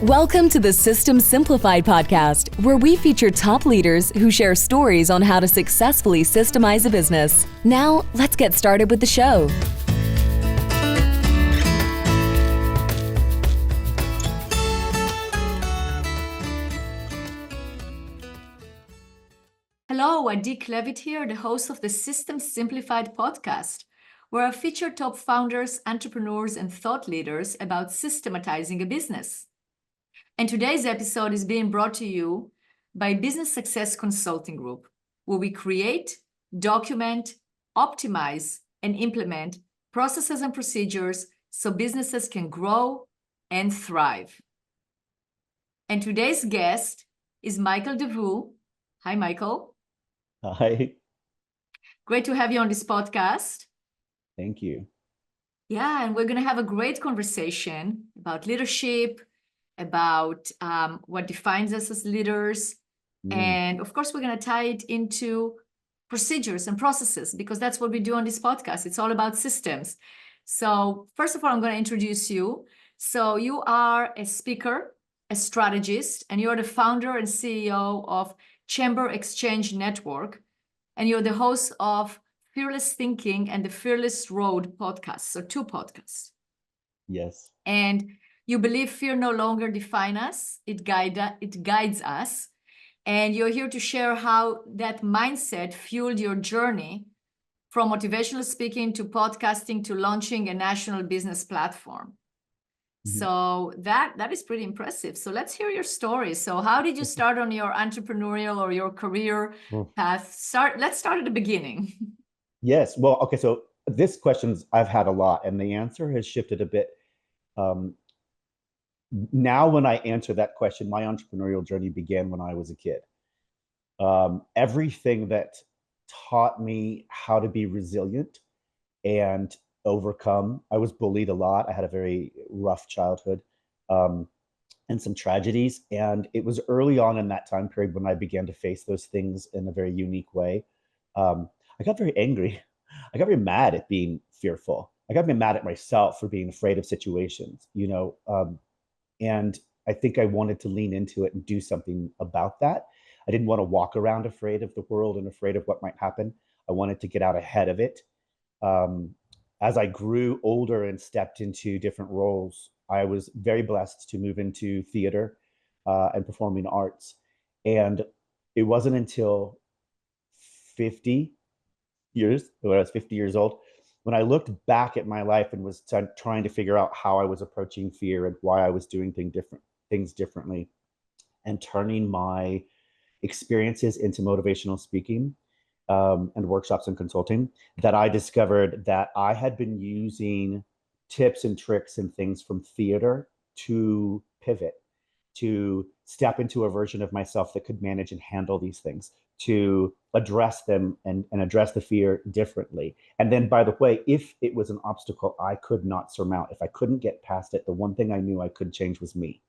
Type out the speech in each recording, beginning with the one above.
Welcome to the System Simplified podcast, where we feature top leaders who share stories on how to successfully systemize a business. Now, let's get started with the show. Hello, Adi Klevit here, the host of the System Simplified podcast, where I feature top founders, entrepreneurs, and thought leaders about systematizing a business. And today's episode is being brought to you by Business Success Consulting Group, where we create, document, optimize, and implement processes and procedures so businesses can grow and thrive. And today's guest is Michael Devous. Hi, Michael. Hi. Great to have you on this podcast. Thank you. Yeah, and we're going to have a great conversation about leadership, about what defines us as leaders. And of course, we're going to tie it into procedures and processes, because that's what we do on this podcast. It's all about systems. So first of all, I'm going to introduce you. So you are a speaker, a strategist, and you're the founder and CEO of Chamber XChange Network. And you're the host of Fearless Thinking and the Fearless Road podcast. So 2 podcasts. Yes. And you believe fear no longer defines us, it guides us. And you're here to share how that mindset fueled your journey from motivational speaking to podcasting to launching a national business platform. Mm-hmm. So that is pretty impressive. So let's hear your story. So how did you start on your entrepreneurial or your career path? Let's start at the beginning. Yes. Well, okay. So this questions I've had a lot, and the answer has shifted a bit. Now, when I answer that question, my entrepreneurial journey began when I was a kid. Everything that taught me how to be resilient and overcome. I was bullied a lot. I had a very rough childhood and some tragedies. And it was early on in that time period when I began to face those things in a very unique way. I got very angry. I got very mad at being fearful. I got very mad at myself for being afraid of situations, and I think I wanted to lean into it and do something about that. I didn't want to walk around afraid of the world and afraid of what might happen. I wanted to get out ahead of it. As I grew older and stepped into different roles, I was very blessed to move into theater and performing arts. And it wasn't until 50 years, when I was 50 years old, when I looked back at my life and was trying to figure out how I was approaching fear and why I was doing things differently, and turning my experiences into motivational speaking and workshops and consulting, that I discovered that I had been using tips and tricks and things from theater to pivot, to step into a version of myself that could manage and handle these things, to address them and address the fear differently. And then, by the way, if it was an obstacle I could not surmount, if I couldn't get past it, the one thing I knew I could change was me.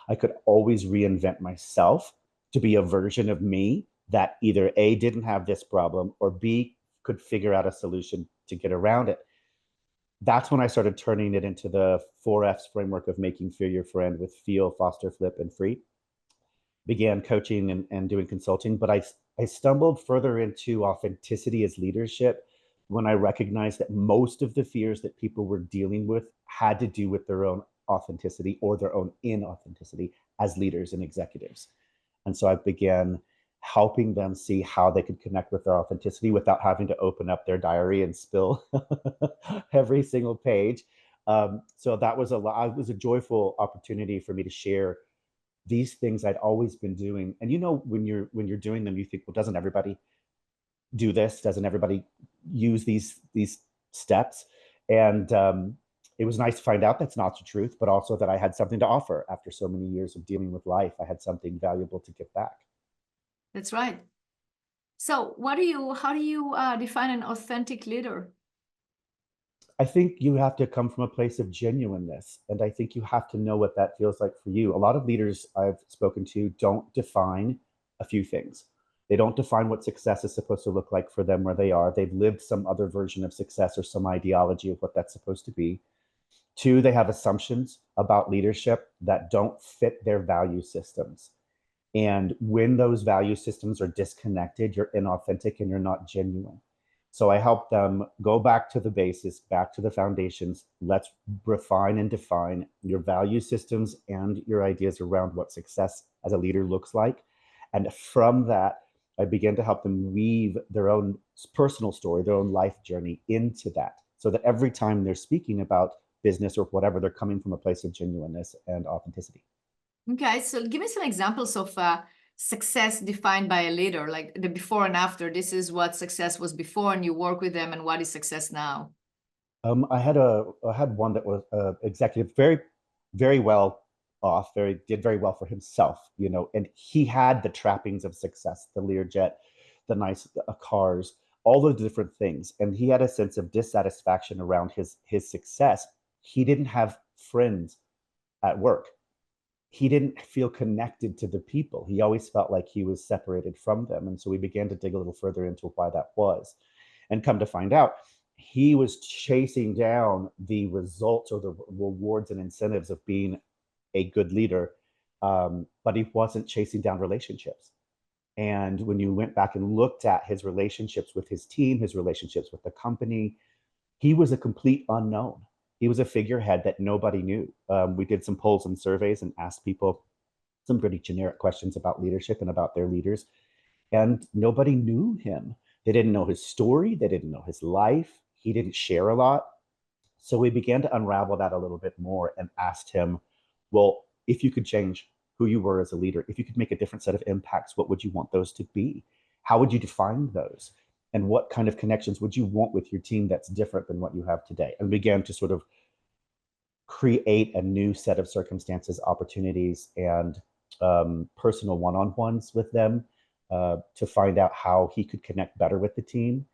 I could always reinvent myself to be a version of me that either A, didn't have this problem, or B, could figure out a solution to get around it. That's when I started turning it into the 4Fs framework of making fear your friend with feel, foster, flip, and free. Began coaching and doing consulting, but I stumbled further into authenticity as leadership when I recognized that most of the fears that people were dealing with had to do with their own authenticity or their own inauthenticity as leaders and executives. And so I began helping them see how they could connect with their authenticity without having to open up their diary and spill every single page. So that was it was a joyful opportunity for me to share these things I'd always been doing. And when you're doing them, you think, well, doesn't everybody do this? Doesn't everybody use these steps? And it was nice to find out that's not the truth, but also that I had something to offer after so many years of dealing with life. I had something valuable to give back. That's right. So how do you define an authentic leader? I think you have to come from a place of genuineness. And I think you have to know what that feels like for you. A lot of leaders I've spoken to don't define a few things. They don't define what success is supposed to look like for them where they are. They've lived some other version of success or some ideology of what that's supposed to be. Two, they have assumptions about leadership that don't fit their value systems. And when those value systems are disconnected, you're inauthentic and you're not genuine. So I help them go back to the basis, back to the foundations. Let's refine and define your value systems and your ideas around what success as a leader looks like. And from that, I begin to help them weave their own personal story, their own life journey into that, so that every time they're speaking about business or whatever, they're coming from a place of genuineness and authenticity. Okay, so give me some examples of success defined by a leader, like the before and after. This is what success was before, and you work with them, and what is success now? I had one that was executive, very well off, did very well for himself, and he had the trappings of success, the Learjet, the nice cars, all the different things, and he had a sense of dissatisfaction around his success. He didn't have friends at work. He didn't feel connected to the people. He always felt like he was separated from them. And so we began to dig a little further into why that was. And come to find out, he was chasing down the results or the rewards and incentives of being a good leader, but he wasn't chasing down relationships. And when you went back and looked at his relationships with his team, his relationships with the company, he was a complete unknown. He was a figurehead that nobody knew. We did some polls and surveys and asked people some pretty generic questions about leadership and about their leaders, and nobody knew him. They didn't know his story. They didn't know his life. He didn't share a lot. So we began to unravel that a little bit more and asked him, well, if you could change who you were as a leader, if you could make a different set of impacts, what would you want those to be? How would you define those? And what kind of connections would you want with your team that's different than what you have today? And began to sort of create a new set of circumstances, opportunities, and personal one-on-ones with them to find out how he could connect better with the team.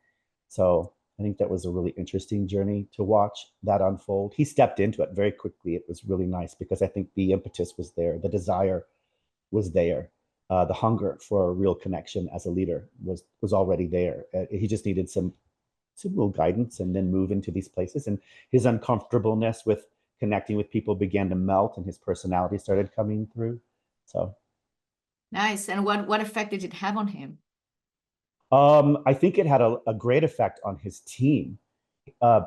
So I think that was a really interesting journey to watch that unfold. He stepped into it very quickly. It was really nice because I think the impetus was there, the desire was there. The hunger for a real connection as a leader was already there. He just needed some little guidance and then move into these places. And his uncomfortableness with connecting with people began to melt, and his personality started coming through. So nice. And what effect did it have on him? I think it had a great effect on his team.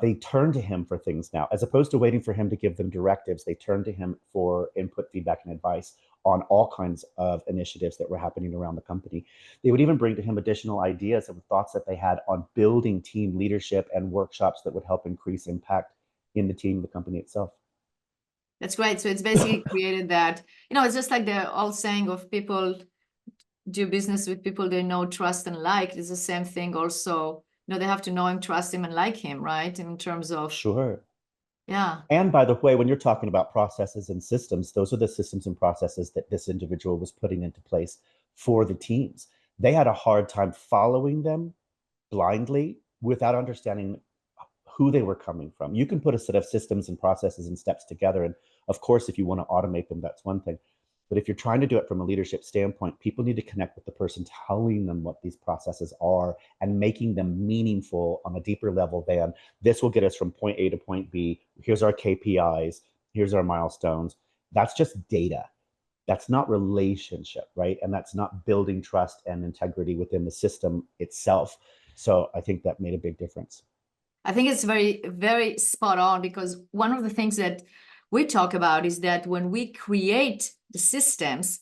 They turned to him for things now, as opposed to waiting for him to give them directives. They turned to him for input, feedback, and advice on all kinds of initiatives that were happening around the company. They would even bring to him additional ideas and thoughts that they had on building team leadership and workshops that would help increase impact in the team, the company itself. That's great. So it's basically created that, it's just like the old saying of people do business with people they know, trust, and like. It's the same thing also. They have to know him, trust him, and like him, right? In terms of Sure. Yeah. And by the way, when you're talking about processes and systems, those are the systems and processes that this individual was putting into place for the teams. They had a hard time following them blindly without understanding who they were coming from. You can put a set of systems and processes and steps together. And of course, if you want to automate them, that's one thing. But if you're trying to do it from a leadership standpoint, people need to connect with the person telling them what these processes are and making them meaningful on a deeper level than this will get us from point A to point B. Here's our KPIs. Here's our milestones. That's just data. That's not relationship, right? And that's not building trust and integrity within the system itself. So I think that made a big difference. I think it's very, very spot on, because one of the things that we talk about is that when we create the systems,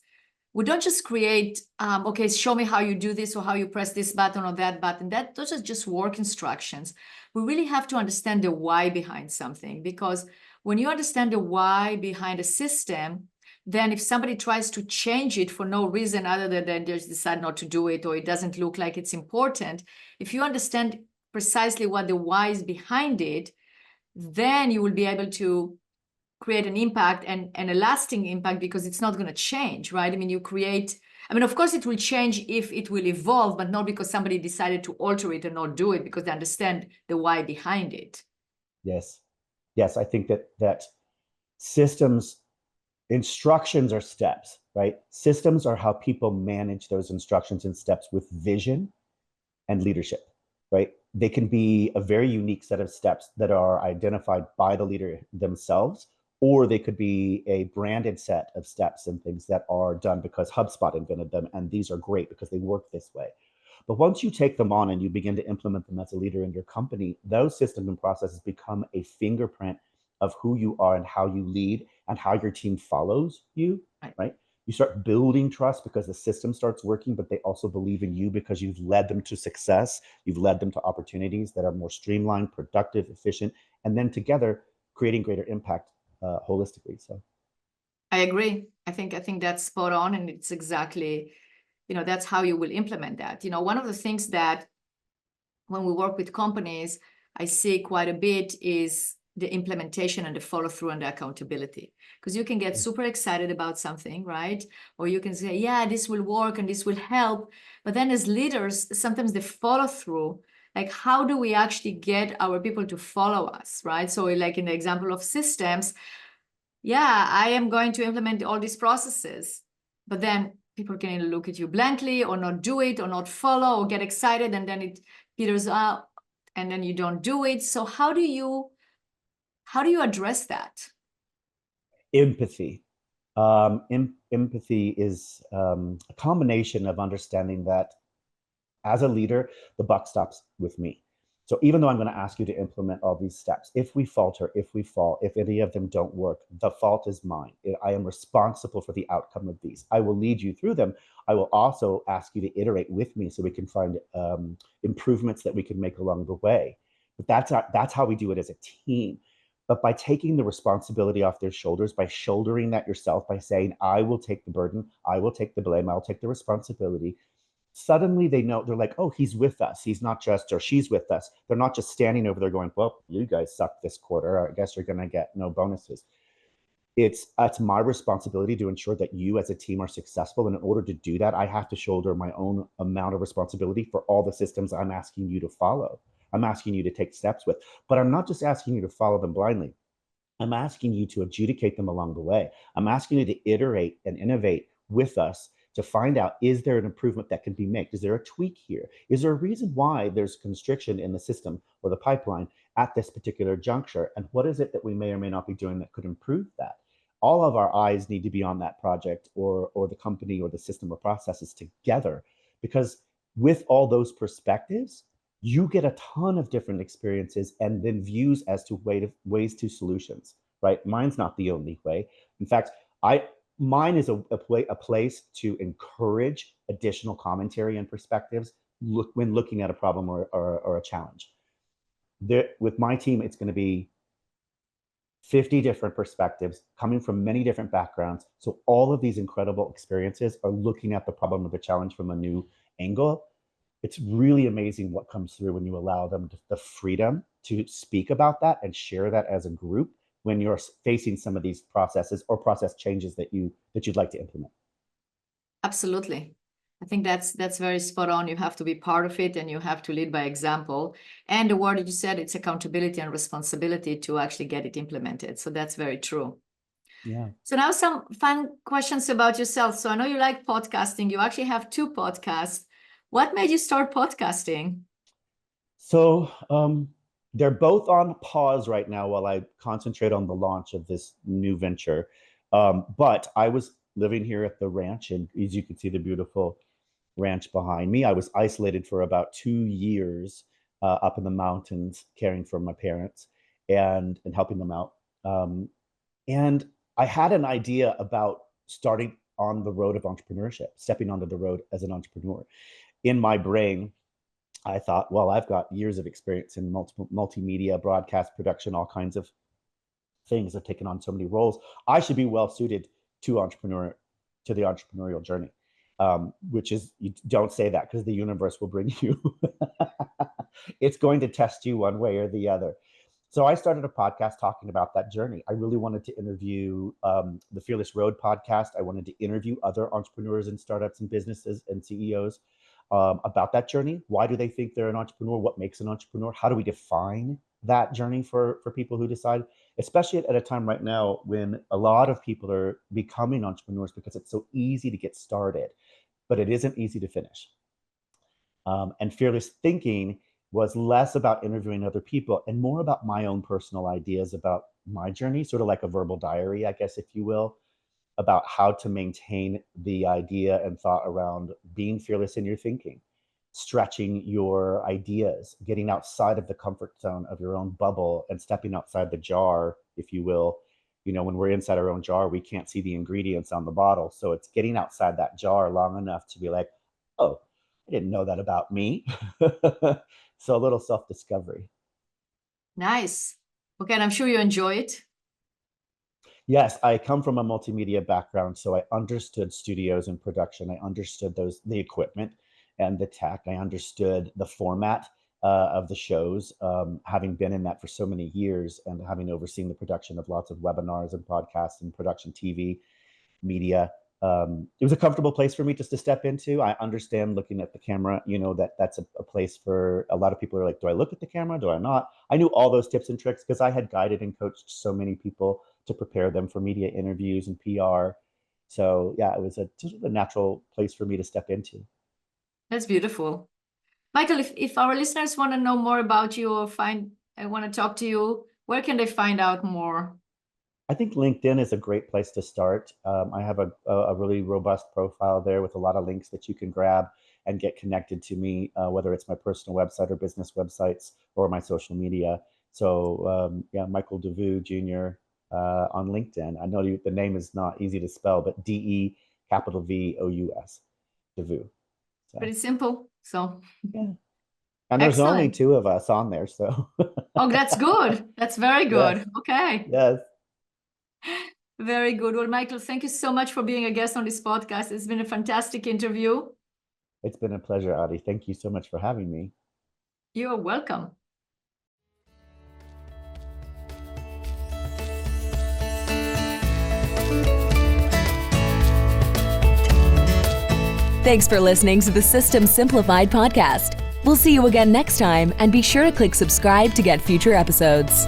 we don't just create, okay, show me how you do this or how you press this button or that button. Those are just work instructions. We really have to understand the why behind something, because when you understand the why behind a system, then if somebody tries to change it for no reason other than they just decide not to do it, or it doesn't look like it's important, if you understand precisely what the why is behind it, then you will be able to create an impact and a lasting impact, because it's not going to change, right? Of course it will change if it will evolve, but not because somebody decided to alter it and not do it, because they understand the why behind it. Yes. I think that systems, instructions are steps, right? Systems are how people manage those instructions and steps with vision and leadership, right? they can be a very unique set of steps that are identified by the leader themselves, or they could be a branded set of steps and things that are done because HubSpot invented them, and these are great because they work this way. But once you take them on and you begin to implement them as a leader in your company, those systems and processes become a fingerprint of who you are and how you lead and how your team follows you, right? You start building trust because the system starts working, but they also believe in you because you've led them to success. You've led them to opportunities that are more streamlined, productive, efficient, and then together creating greater impact holistically. So I agree. I think that's spot on, and it's exactly, that's how you will implement that. One of the things that when we work with companies, I see quite a bit is the implementation and the follow through and the accountability. Because you can get super excited about something, right? Or you can say, yeah, this will work and this will help. But then as leaders, sometimes the follow through, like how do we actually get our people to follow us, right? So like in the example of systems, yeah, I am going to implement all these processes, but then people can either look at you blankly or not do it or not follow or get excited, and then it peters out and then you don't do it. So how do you address that? empathy. Empathy is a combination of understanding that as a leader, the buck stops with me. So even though I'm going to ask you to implement all these steps, if we falter, if we fall, if any of them don't work, the fault is mine. I am responsible for the outcome of these. I will lead you through them. I will also ask you to iterate with me so we can find improvements that we can make along the way. But that's how we do it as a team. But by taking the responsibility off their shoulders, by shouldering that yourself, by saying, I will take the burden, I will take the blame, I'll take the responsibility, suddenly they know, they're like, oh, he's with us. He's not just, or she's with us. They're not just standing over there going, well, you guys suck this quarter. I guess you're going to get no bonuses. It's my responsibility to ensure that you as a team are successful. And in order to do that, I have to shoulder my own amount of responsibility for all the systems I'm asking you to follow. I'm asking you to take steps with, but I'm not just asking you to follow them blindly. I'm asking you to adjudicate them along the way. I'm asking you to iterate and innovate with us to find out, is there an improvement that can be made? Is there a tweak here? Is there a reason why there's constriction in the system or the pipeline at this particular juncture? And what is it that we may or may not be doing that could improve that? All of our eyes need to be on that project or the company or the system or processes together, because with all those perspectives, you get a ton of different experiences and then views as to ways to solutions, right? Mine's not the only way. In fact, mine is a place to encourage additional commentary and perspectives when looking at a problem or a challenge. With my team, it's going to be 50 different perspectives coming from many different backgrounds. So all of these incredible experiences are looking at the problem or the challenge from a new angle. It's really amazing what comes through when you allow them the freedom to speak about that and share that as a group when you're facing some of these processes or process changes that you'd like to implement. Absolutely. I think that's very spot on. You have to be part of it and you have to lead by example. And the word that you said, it's accountability and responsibility to actually get it implemented. So that's very true. Yeah. So now some fun questions about yourself. So I know you like podcasting. You actually have 2 podcasts. What made you start podcasting? So they're both on pause right now while I concentrate on the launch of this new venture. But I was living here at the ranch, and as you can see the beautiful ranch behind me, I was isolated for about 2 years up in the mountains, caring for my parents and helping them out. And I had an idea about starting on the road of entrepreneurship, stepping onto the road as an entrepreneur. In my brain, I thought, well, I've got years of experience in multimedia, broadcast production, all kinds of things. I've taken on so many roles. I should be well suited to the entrepreneurial journey. Which is, you don't say that because the universe will bring you. It's going to test you one way or the other. So I started a podcast talking about that journey. I really wanted to interview the Fearless Road podcast. I wanted to interview other entrepreneurs and startups and businesses and CEOs about that journey. Why do they think they're an entrepreneur? What makes an entrepreneur? How do we define that journey for people who decide, especially at a time right now when a lot of people are becoming entrepreneurs because it's so easy to get started, but it isn't easy to finish. And fearless thinking was less about interviewing other people and more about my own personal ideas about my journey, sort of like a verbal diary, I guess, if you will, about how to maintain the idea and thought around being fearless in your thinking, stretching your ideas, getting outside of the comfort zone of your own bubble and stepping outside the jar, if you will. You know, when we're inside our own jar, we can't see the ingredients on the bottle. So it's getting outside that jar long enough to be like, oh, I didn't know that about me. So a little self-discovery. Nice. Okay, and I'm sure you enjoy it. Yes, I come from a multimedia background, so I understood studios and production. I understood the equipment and the tech. I understood the format of the shows, having been in that for so many years and having overseen the production of lots of webinars and podcasts and production TV media. It was a comfortable place for me just to step into. I understand looking at the camera, you know, that's a place for a lot of people are like, do I look at the camera? Do I not? I knew all those tips and tricks because I had guided and coached so many people to prepare them for media interviews and PR. So yeah, it was just a natural place for me to step into. That's beautiful. Michael, if our listeners want to know more about you or want to talk to you, where can they find out more? I think LinkedIn is a great place to start. I have a really robust profile there with a lot of links that you can grab and get connected to me, whether it's my personal website or business websites or my social media. So yeah, Michael Devous Jr. On LinkedIn. I know the name is not easy to spell, but DEVous, Devous. So, pretty simple. So yeah. And there's only 2 of us on there, so. Oh, that's good. That's very good. Yes. Okay. Yes. Very good. Well, Michael, thank you so much for being a guest on this podcast. It's been a fantastic interview. It's been a pleasure, Adi. Thank you so much for having me. You're welcome. Thanks for listening to the System Simplified podcast. We'll see you again next time, and be sure to click subscribe to get future episodes.